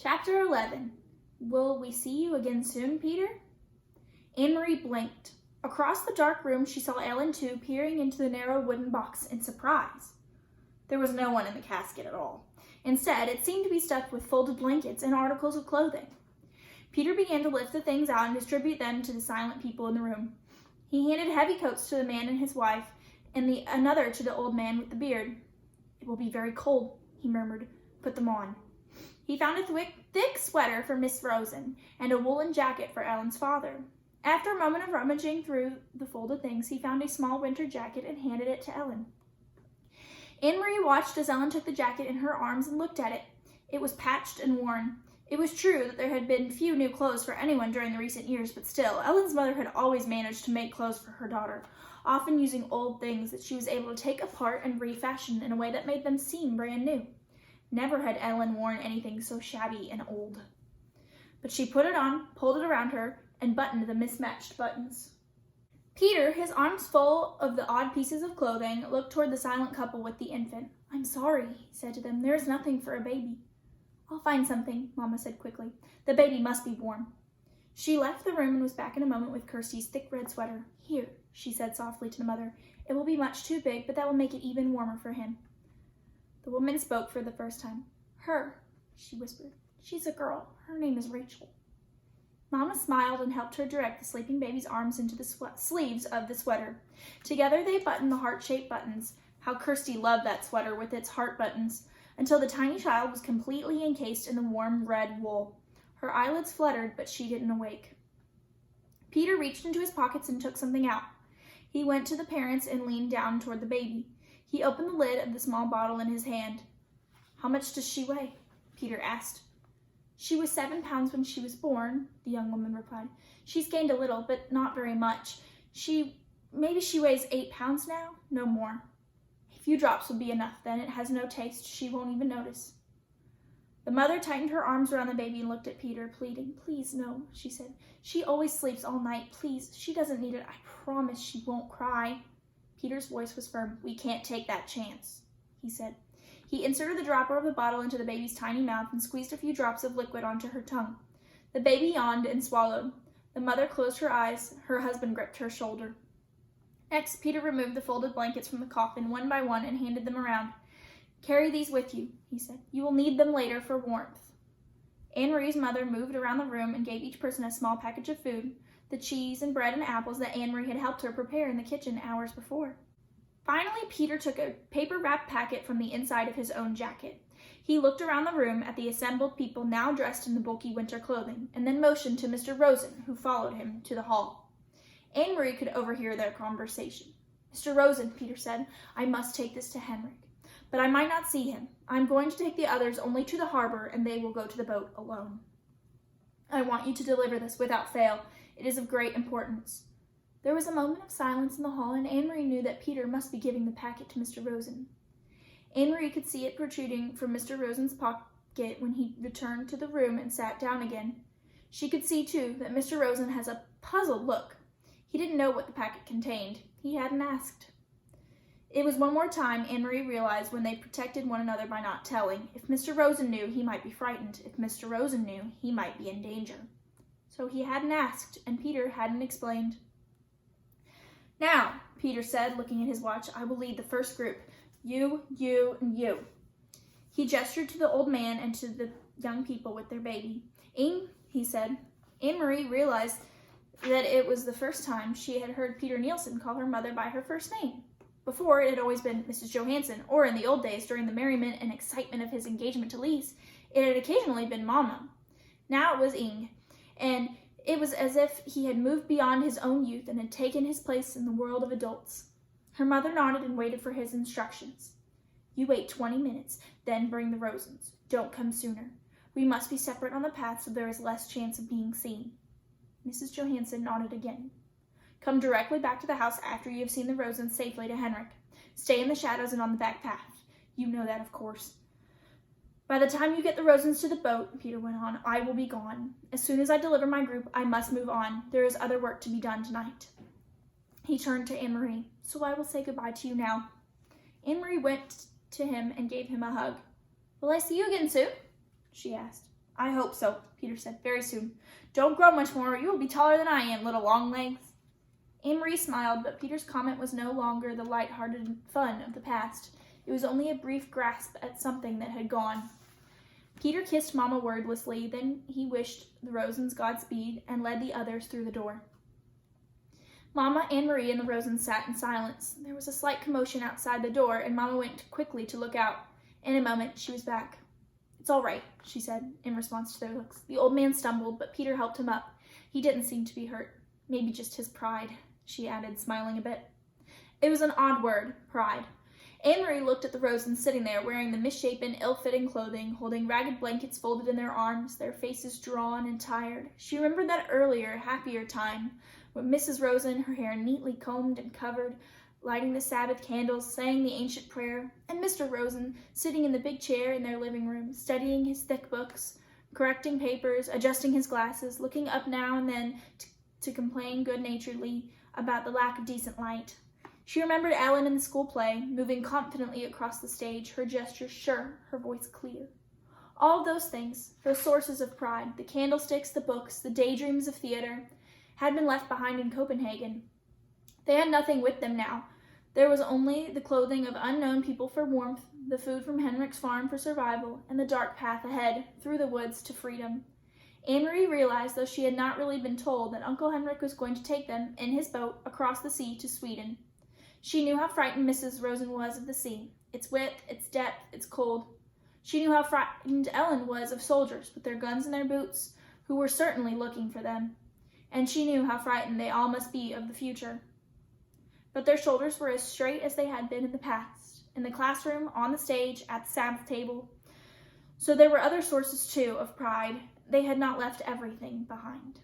Chapter 11. Will we see you again soon, Peter? Anne-Marie blinked. Across the dark room, she saw Ellen too, peering into the narrow wooden box in surprise. There was no one in the casket at all. Instead, it seemed to be stuffed with folded blankets and articles of clothing. Peter began to lift the things out and distribute them to the silent people in the room. He handed heavy coats to the man and his wife, and another to the old man with the beard. "It will be very cold," he murmured. "Put them on." He found a thick sweater for Miss Rosen and a woolen jacket for Ellen's father. After a moment of rummaging through the folded things, he found a small winter jacket and handed it to Ellen. Anne-Marie watched as Ellen took the jacket in her arms and looked at it. It was patched and worn. It was true that there had been few new clothes for anyone during the recent years, but still, Ellen's mother had always managed to make clothes for her daughter, often using old things that she was able to take apart and refashion in a way that made them seem brand new. Never had Ellen worn anything so shabby and old. But she put it on, pulled it around her, and buttoned the mismatched buttons. Peter, his arms full of the odd pieces of clothing, looked toward the silent couple with the infant. "I'm sorry," he said to them. "There is nothing for a baby." "I'll find something," Mama said quickly. "The baby must be warm." She left the room and was back in a moment with Kirsty's thick red sweater. "Here," she said softly to the mother. "It will be much too big, but that will make it even warmer for him." The woman spoke for the first time. "Her," she whispered. "She's a girl. Her name is Rachel." Mama smiled and helped her direct the sleeping baby's arms into the sleeves of the sweater. Together they buttoned the heart-shaped buttons. How Kirsty loved that sweater with its heart buttons, until the tiny child was completely encased in the warm red wool. Her eyelids fluttered, but she didn't awake. Peter reached into his pockets and took something out. He went to the parents and leaned down toward the baby. He opened the lid of the small bottle in his hand. "How much does she weigh?" Peter asked. "She was 7 pounds when she was born," the young woman replied. "She's gained a little, but not very much. Maybe she weighs 8 pounds now, no more. A few drops will be enough, then. It has no taste. She won't even notice." The mother tightened her arms around the baby and looked at Peter, pleading. "Please, no," she said. "She always sleeps all night. Please, she doesn't need it. I promise she won't cry." Peter's voice was firm. "We can't take that chance," he said. He inserted the dropper of the bottle into the baby's tiny mouth and squeezed a few drops of liquid onto her tongue. The baby yawned and swallowed. The mother closed her eyes. Her husband gripped her shoulder. Next, Peter removed the folded blankets from the coffin one by one and handed them around. "Carry these with you," he said. "You will need them later for warmth." Anne-Marie's mother moved around the room and gave each person a small package of food, the cheese and bread and apples that Anne-Marie had helped her prepare in the kitchen hours before. Finally, Peter took a paper-wrapped packet from the inside of his own jacket. He looked around the room at the assembled people now dressed in the bulky winter clothing, and then motioned to Mr. Rosen, who followed him to the hall. Anne-Marie could overhear their conversation. "Mr. Rosen," Peter said, "I must take this to Henrik, but I might not see him. I'm going to take the others only to the harbor, and they will go to the boat alone. I want you to deliver this without fail. It is of great importance." There was a moment of silence in the hall, and Anne-Marie knew that Peter must be giving the packet to Mr. Rosen. Anne-Marie could see it protruding from Mr. Rosen's pocket when he returned to the room and sat down again. She could see, too, that Mr. Rosen has a puzzled look. He didn't know what the packet contained. He hadn't asked. It was one more time Anne-Marie realized when they protected one another by not telling. If Mr. Rosen knew, he might be frightened. If Mr. Rosen knew, he might be in danger. So he hadn't asked, and Peter hadn't explained. "Now," Peter said, looking at his watch, "I will lead the first group. You, and you." He gestured to the old man and to the young people with their baby. "Inge," he said. Anne-Marie realized that it was the first time she had heard Peter Nielsen call her mother by her first name. Before, it had always been Mrs. Johansson, or in the old days, during the merriment and excitement of his engagement to Lise, it had occasionally been Mama. Now it was Inge, and it was as if he had moved beyond his own youth and had taken his place in the world of adults. Her mother nodded and waited for his instructions. "You wait 20 minutes, then bring the Rosens. Don't come sooner. We must be separate on the path so there is less chance of being seen." Mrs. Johansson nodded again. "Come directly back to the house after you have seen the Rosens safely to Henrik. Stay in the shadows and on the back path. You know that, of course. By the time you get the Rosens to the boat," Peter went on, "I will be gone. As soon as I deliver my group, I must move on. There is other work to be done tonight." He turned to Anne-Marie. "So I will say goodbye to you now." Anne-Marie went to him and gave him a hug. "Will I see you again soon?" she asked. I hope so, Peter said, very soon. Don't grow much more, or you will be taller than I am, little Longlegs. Anne-Marie smiled, but Peter's comment was no longer the light-hearted fun of the past. It was only a brief grasp at something that had gone. Peter kissed Mama wordlessly, then he wished the Rosens Godspeed and led the others through the door. Mama, Anne-Marie, and the Rosens sat in silence. There was a slight commotion outside the door, and Mama went quickly to look out. In a moment, she was back. It's all right, she said, in response to their looks. The old man stumbled, but Peter helped him up. He didn't seem to be hurt. Maybe just his pride, she added, smiling a bit. It was an odd word, pride. Anne-Marie looked at the Rosens sitting there, wearing the misshapen, ill-fitting clothing, holding ragged blankets folded in their arms, their faces drawn and tired. She remembered that earlier, happier time, when Mrs. Rosen, her hair neatly combed and covered, lighting the Sabbath candles, saying the ancient prayer, and Mr. Rosen sitting in the big chair in their living room, studying his thick books, correcting papers, adjusting his glasses, looking up now and then to complain good-naturedly about the lack of decent light. She remembered Ellen in the school play, moving confidently across the stage, her gestures sure, her voice clear. All of those things, those sources of pride, the candlesticks, the books, the daydreams of theater, had been left behind in Copenhagen. They had nothing with them now. There was only the clothing of unknown people for warmth, the food from Henrik's farm for survival, and the dark path ahead, through the woods, to freedom. Anne-Marie realized, though she had not really been told, that Uncle Henrik was going to take them, in his boat, across the sea to Sweden. She knew how frightened Mrs. Rosen was of the sea, its width, its depth, its cold. She knew how frightened Ellen was of soldiers, with their guns and their boots, who were certainly looking for them. And she knew how frightened they all must be of the future. But their shoulders were as straight as they had been in the past, in the classroom, on the stage, at the Sabbath table. So there were other sources, too, of pride. They had not left everything behind.